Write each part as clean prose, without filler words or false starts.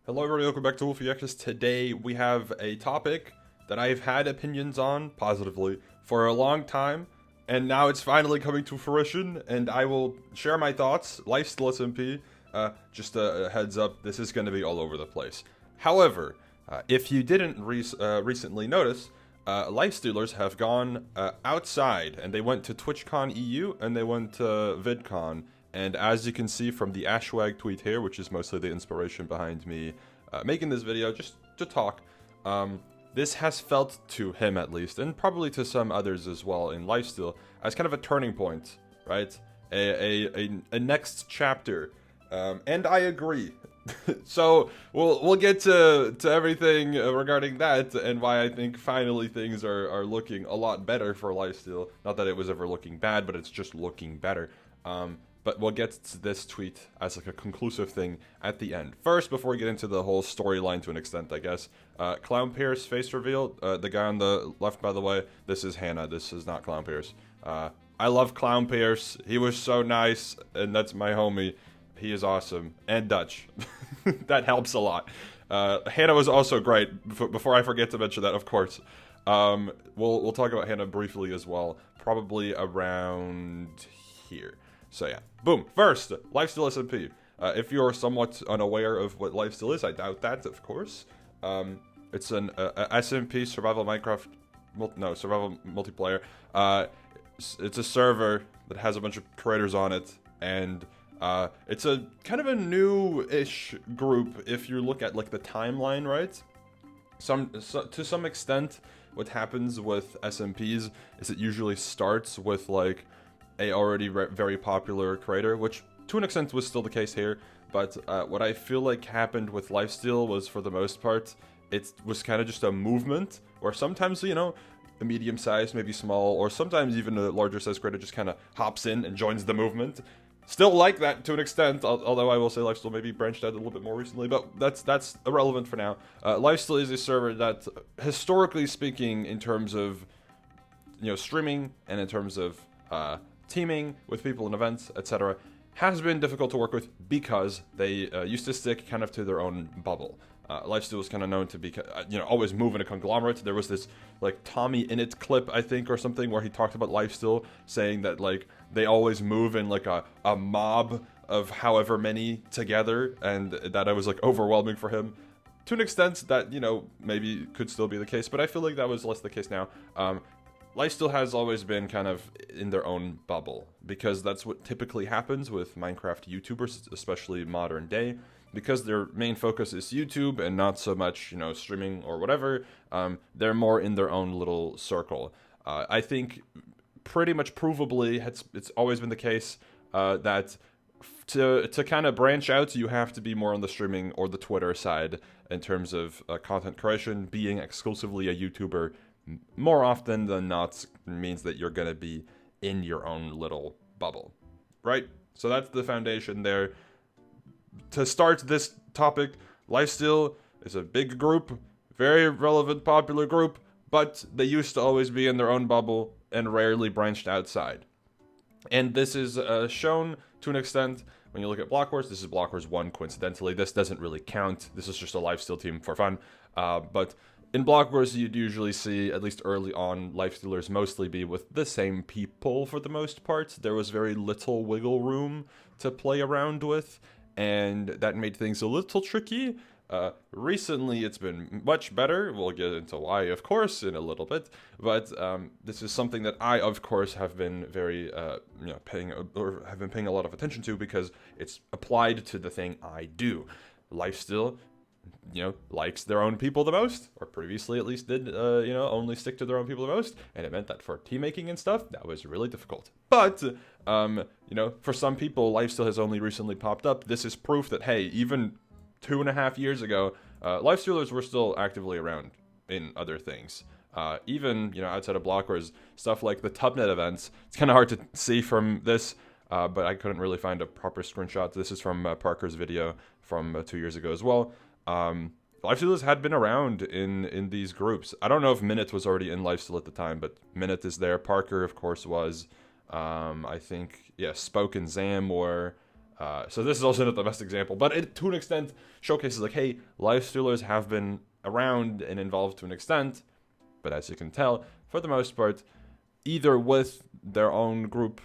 Hello everybody, welcome back to Wolfeei. Today we have a topic that I've had opinions on, positively, for a long time, and now it's finally coming to fruition, and I will share my thoughts. Lifesteal SMP, just a heads up, this is going to be all over the place. However, if you didn't recently notice, Lifestealers have gone outside, and they went to TwitchCon EU, and they went to VidCon. And as you can see from the Ashwag tweet here, which is mostly the inspiration behind me making this video, just to talk, this has felt to him at least, and probably to some others as well in Lifesteal, as kind of a turning point, right? A next chapter, and I agree. So we'll get to everything regarding that and why I think finally things are looking a lot better for Lifesteal. Not that it was ever looking bad, but it's just looking better. But we'll get to this tweet as like a conclusive thing at the end. First, before we get into the whole storyline to an extent, I guess, ClownPierce face reveal. The guy on the left, by the way, this is Hannah. This is not ClownPierce. I love ClownPierce. He was so nice, and that's my homie. He is awesome. And Dutch. That helps a lot. Hannah was also great. Before I forget to mention that, of course. We'll talk about Hannah briefly as well. Probably around here. So yeah, boom. First, Lifesteal SMP. If you're somewhat unaware of what Lifesteal is, I doubt that, of course. It's an SMP survival Minecraft, survival multiplayer. It's a server that has a bunch of creators on it, and it's a kind of a new-ish group if you look at like the timeline, right? To some extent, what happens with SMPs is it usually starts with like a already very popular creator, which to an extent was still the case here, but what I feel like happened with Lifesteal was, for the most part, it was kind of just a movement, where sometimes, you know, a medium-sized, maybe small, or sometimes even a larger-sized creator just kind of hops in and joins the movement. Still like that to an extent, although I will say Lifesteal maybe branched out a little bit more recently, but that's irrelevant for now. Lifesteal is a server that, historically speaking, in terms of, you know, streaming, and in terms of teaming with people in events, etc., has been difficult to work with because they used to stick kind of to their own bubble. Lifesteal was kind of known to be, you know, always move in a conglomerate. There was this, like, Tommy Innit clip, I think, or something, where he talked about Lifesteal, saying that, like, they always move in, like, a mob of however many together, and that it was, like, overwhelming for him. To an extent, that, you know, maybe could still be the case, but I feel like that was less the case now. Lifesteal has always been kind of in their own bubble, because that's what typically happens with Minecraft YouTubers, especially modern day, because their main focus is YouTube and not so much, you know, streaming or whatever. They're more in their own little circle. I think pretty much provably it's always been the case that to kind of branch out, you have to be more on the streaming or the Twitter side in terms of content creation. Being exclusively a YouTuber more often than not means that you're going to be in your own little bubble, right? So that's the foundation there. To start this topic, Lifesteal is a big group, very relevant, popular group, but they used to always be in their own bubble and rarely branched outside. And this is shown to an extent when you look at Block Wars. This is Block Wars 1, coincidentally. This doesn't really count. This is just a Lifesteal team for fun. But in Block Wars, you'd usually see, at least early on, Lifestealers mostly be with the same people for the most part. There was very little wiggle room to play around with, and that made things a little tricky. Recently, it's been much better. We'll get into why, of course, in a little bit. But this is something that I, of course, have been very, paying a lot of attention to, because it's applied to the thing I do. Lifesteal, you know, likes their own people the most, or previously at least did, only stick to their own people the most, and it meant that for team making and stuff, that was really difficult. But, for some people, Lifesteal has only recently popped up. This is proof that, hey, even 2.5 years ago, Lifestealers were still actively around in other things. Even, outside of Block Wars, stuff like the Tubnet events. It's kind of hard to see from this, but I couldn't really find a proper screenshot. This is from Parker's video from 2 years ago as well. Lifestealers had been around in these groups. I don't know if Minute was already in Lifesteal at the time, but Minute is there. Parker, of course, was. I think, Spoke and Zam were. So this is also not the best example, but it, to an extent, showcases like, hey, Lifestealers have been around and involved to an extent, but as you can tell, for the most part, either with their own group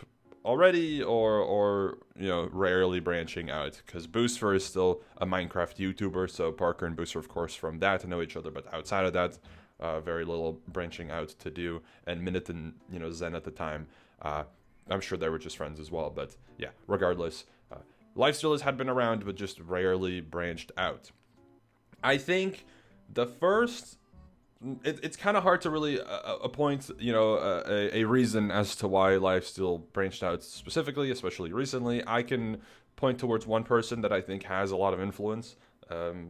already or you know, rarely branching out, because Booster is still a Minecraft YouTuber, so Parker and Booster, of course, from that know each other, but outside of that, very little branching out to do. And Minute and, you know, Zen at the time, I'm sure they were just friends as well, but yeah, regardless, Lifestealers had been around, but just rarely branched out. I think the first, it's kind of hard to really appoint, you know, a reason as to why Lifesteal branched out specifically, especially recently. I can point towards one person that I think has a lot of influence,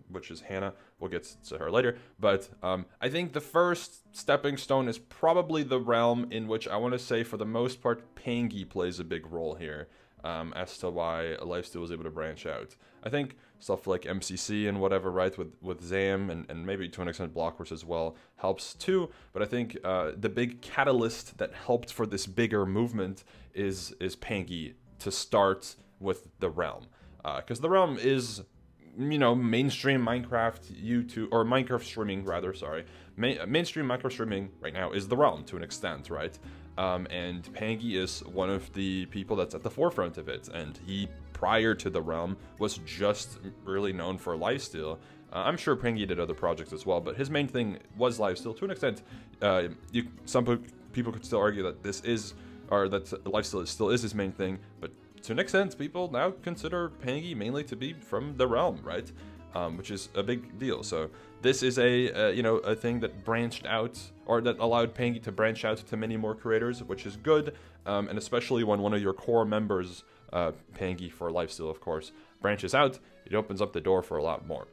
which is Hannah. We'll get to her later. But I think the first stepping stone is probably the realm in which I want to say, for the most part, Pangy plays a big role here. As to why Lifesteal was able to branch out. I think stuff like MCC and whatever, right, with Zam and maybe to an extent Blockworks as well helps too. But I think the big catalyst that helped for this bigger movement is Pangy to start with the realm, because the realm is, you know, mainstream Minecraft YouTube, or Minecraft streaming rather. Sorry, mainstream Minecraft streaming right now is the realm to an extent, right? And Pangy is one of the people that's at the forefront of it, and he, prior to the realm, was just really known for Lifesteal. I'm sure Pangy did other projects as well, but his main thing was Lifesteal. To an extent, some people could still argue that this is, or that Lifesteal still is his main thing, but to an extent, people now consider Pangy mainly to be from the realm, right? Which is a big deal. So this is a thing that branched out, or that allowed Pangy to branch out to many more creators, which is good. And especially when one of your core members, Pangy for Lifesteal, of course, branches out, it opens up the door for a lot more.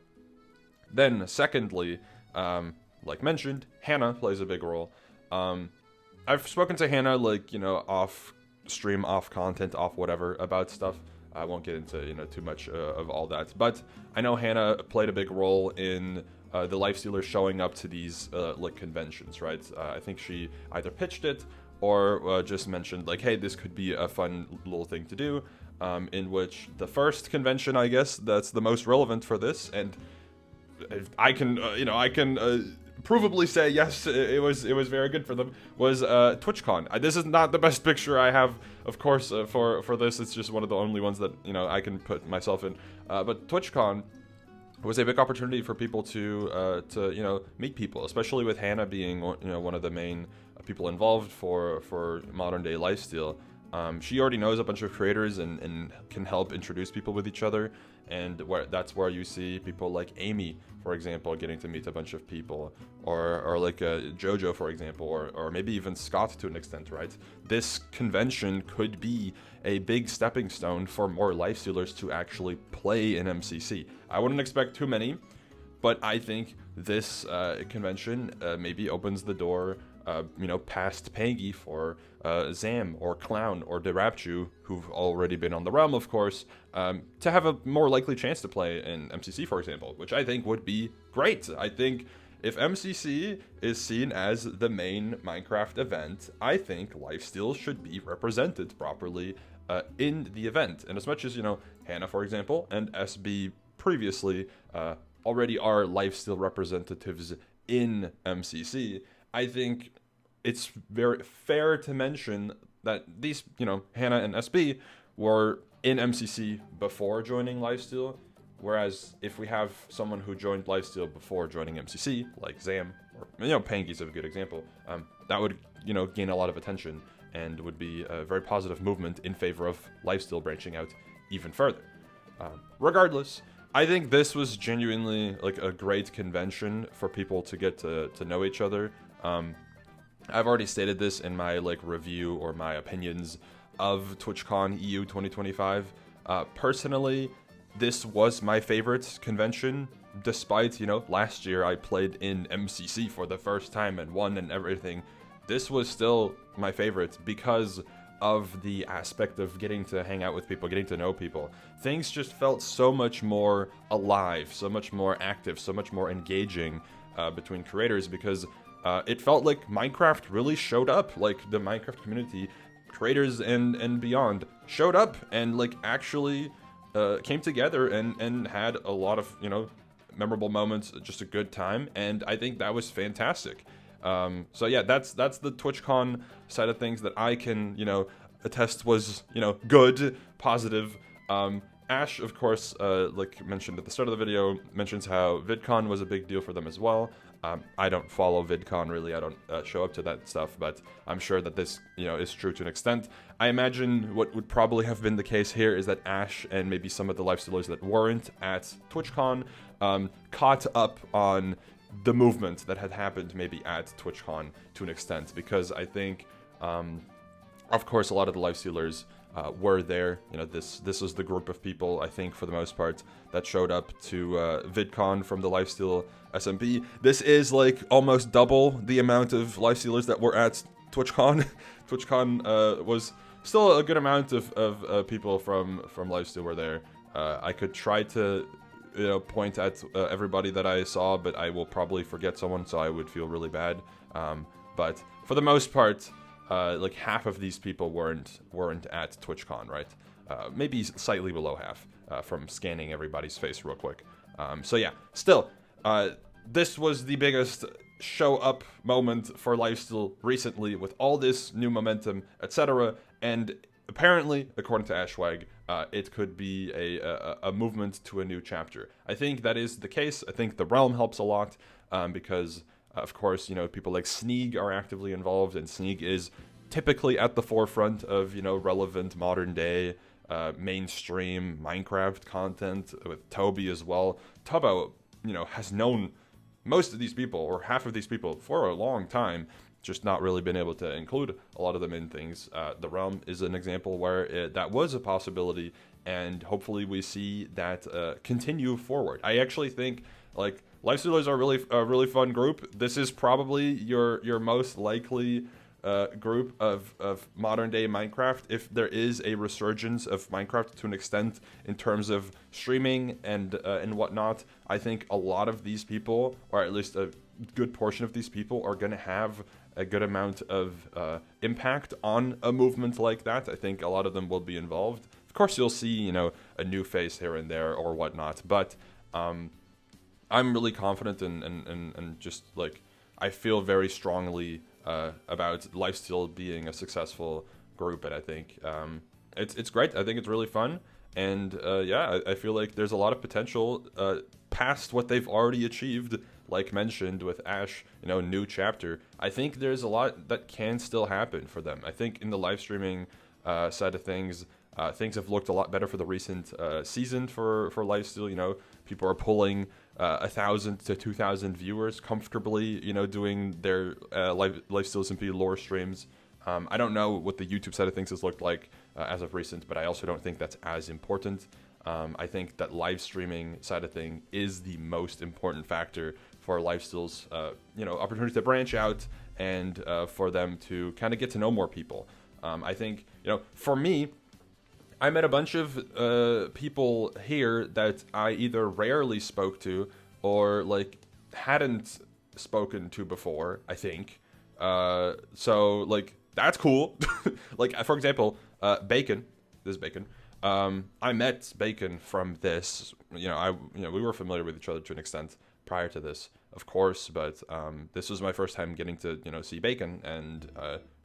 Then, secondly, like mentioned, Hannah plays a big role. I've spoken to Hannah, like, you know, off stream, off content, off whatever, about stuff. I won't get into, you know, too much of all that, but I know Hannah played a big role in the Lifestealers showing up to these like conventions, right? I think she either pitched it or just mentioned like, hey, this could be a fun little thing to do. In which the first convention, I guess, that's the most relevant for this, and I can provably say yes, it was very good for them, was TwitchCon. This is not the best picture I have, of course, for this. It's just one of the only ones that, you know, I can put myself in. But TwitchCon was a big opportunity for people to you know, meet people, especially with Hannah being, you know, one of the main people involved for modern day Lifesteal. She already knows a bunch of creators and can help introduce people with each other, and that's where you see people like Amy, for example, getting to meet a bunch of people, or like Jojo, for example, or maybe even Scott to an extent, right? This convention could be a big stepping stone for more Lifestealers to actually play in MCC. I wouldn't expect too many, but I think this convention maybe opens the door, you know, past Pangy for Zam or Clown or Derapchu, who've already been on the realm, of course, to have a more likely chance to play in MCC, for example, which I think would be great. I think if MCC is seen as the main Minecraft event, I think Lifesteal should be represented properly in the event. And as much as, you know, Hannah, for example, and SB previously already are Lifesteal representatives in MCC, I think it's very fair to mention that these, you know, Hannah and SB were in MCC before joining Lifesteal, whereas if we have someone who joined Lifesteal before joining MCC, like Zam, or, you know, Pangy's a good example, that would, you know, gain a lot of attention and would be a very positive movement in favor of Lifesteal branching out even further. Regardless, I think this was genuinely like a great convention for people to get to know each other. I've already stated this in my like review or my opinions of TwitchCon EU 2025. Personally, this was my favorite convention, despite, you know, last year I played in MCC for the first time and won and everything. This was still my favorite because of the aspect of getting to hang out with people, getting to know people. Things just felt so much more alive, so much more active, so much more engaging between creators, because it felt like Minecraft really showed up. Like the Minecraft community, creators and beyond, showed up and like actually came together and had a lot of, you know, memorable moments, just a good time, and I think that was fantastic. So yeah, that's the TwitchCon side of things that I can, you know, attest was, you know, good, positive. Ash, of course, like mentioned at the start of the video, mentions how VidCon was a big deal for them as well. I don't follow VidCon really, I don't show up to that stuff, but I'm sure that this, you know, is true to an extent. I imagine what would probably have been the case here is that Ash and maybe some of the Lifestealers that weren't at TwitchCon caught up on the movement that had happened maybe at TwitchCon to an extent, because I think, of course, a lot of the Lifestealers were there. You know, this was the group of people, I think, for the most part, that showed up to VidCon from the Lifesteal SMP. This is like almost double the amount of Lifestealers that were at TwitchCon. TwitchCon was still a good amount of people from Lifesteal were there. I could try to, you know, point at everybody that I saw, but I will probably forget someone, so I would feel really bad. But for the most part, like half of these people weren't at TwitchCon, right? Maybe slightly below half from scanning everybody's face real quick. So yeah, still, this was the biggest show up moment for Lifesteal recently, with all this new momentum, etc. And apparently, according to Ashwag, it could be a movement to a new chapter. I think that is the case. I think the realm helps a lot because, of course, you know, people like Sneeg are actively involved, and Sneeg is typically at the forefront of, you know, relevant modern day mainstream Minecraft content, with Toby as well. Tubbo, you know, has known most of these people, or half of these people, for a long time, just not really been able to include a lot of them in things. The Realm is an example where that was a possibility, and hopefully we see that continue forward. I actually think, like, Lifestealers are a really fun group. This is probably your most likely group of modern day Minecraft, if there is a resurgence of Minecraft to an extent in terms of streaming and whatnot. I think a lot of these people, or at least a good portion of these people, are going to have a good amount of impact on a movement like that. I think a lot of them will be involved. Of course, you'll see, you know, a new face here and there or whatnot, but I'm really confident and just, like, I feel very strongly about Lifesteal being a successful group, and I think it's great. I think it's really fun, and yeah, I feel like there's a lot of potential past what they've already achieved. Like mentioned with Ash, you know, new chapter. I think there's a lot that can still happen for them. I think in the live streaming side of things, things have looked a lot better for the recent season for Lifesteal. You know, people are pulling 1,000 to 2,000 viewers comfortably, you know, doing their Lifesteal SMP lore streams. I don't know what the YouTube side of things has looked like as of recent, but I also don't think that's as important. I think that live streaming side of thing is the most important factor for Lifesteal's, you know, opportunity to branch out and for them to kind of get to know more people. I think, you know, for me, I met a bunch of people here that I either rarely spoke to or, like, hadn't spoken to before, I think. So, like, that's cool. Like, for example, Bacon. This is Bacon. I met Bacon from this. You know, we were familiar with each other to an extent prior to this, of course, but this was my first time getting to, you know, see Bacon, and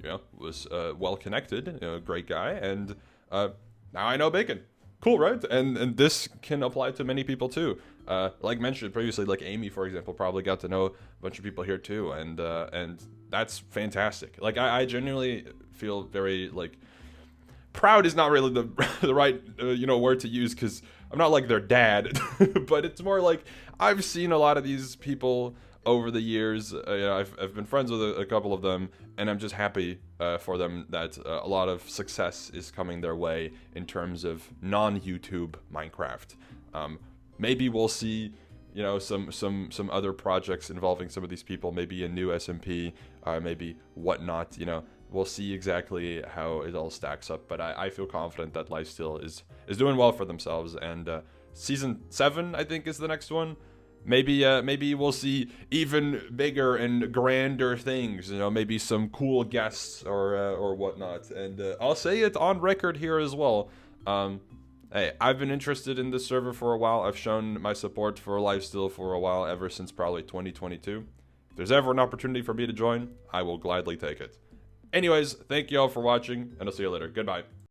you know, was well connected, you know, great guy, and now I know Bacon. Cool, right? And this can apply to many people too. Like mentioned previously, like Amy, for example, probably got to know a bunch of people here too, and that's fantastic. Like I genuinely feel very, like, proud is not really the right you know, word to use, because I'm not like their dad, but it's more like I've seen a lot of these people over the years. You know, I've been friends with a couple of them, and I'm just happy for them that a lot of success is coming their way in terms of non-YouTube Minecraft. Maybe we'll see, you know, some other projects involving some of these people, maybe a new SMP, maybe whatnot, you know. We'll see exactly how it all stacks up, but I feel confident that Lifesteal is doing well for themselves, and Season 7, I think, is the next one. Maybe we'll see even bigger and grander things, you know, maybe some cool guests or whatnot, and I'll say it on record here as well. Hey, I've been interested in this server for a while. I've shown my support for Lifesteal for a while, ever since probably 2022. If there's ever an opportunity for me to join, I will gladly take it. Anyways, thank you all for watching, and I'll see you later. Goodbye.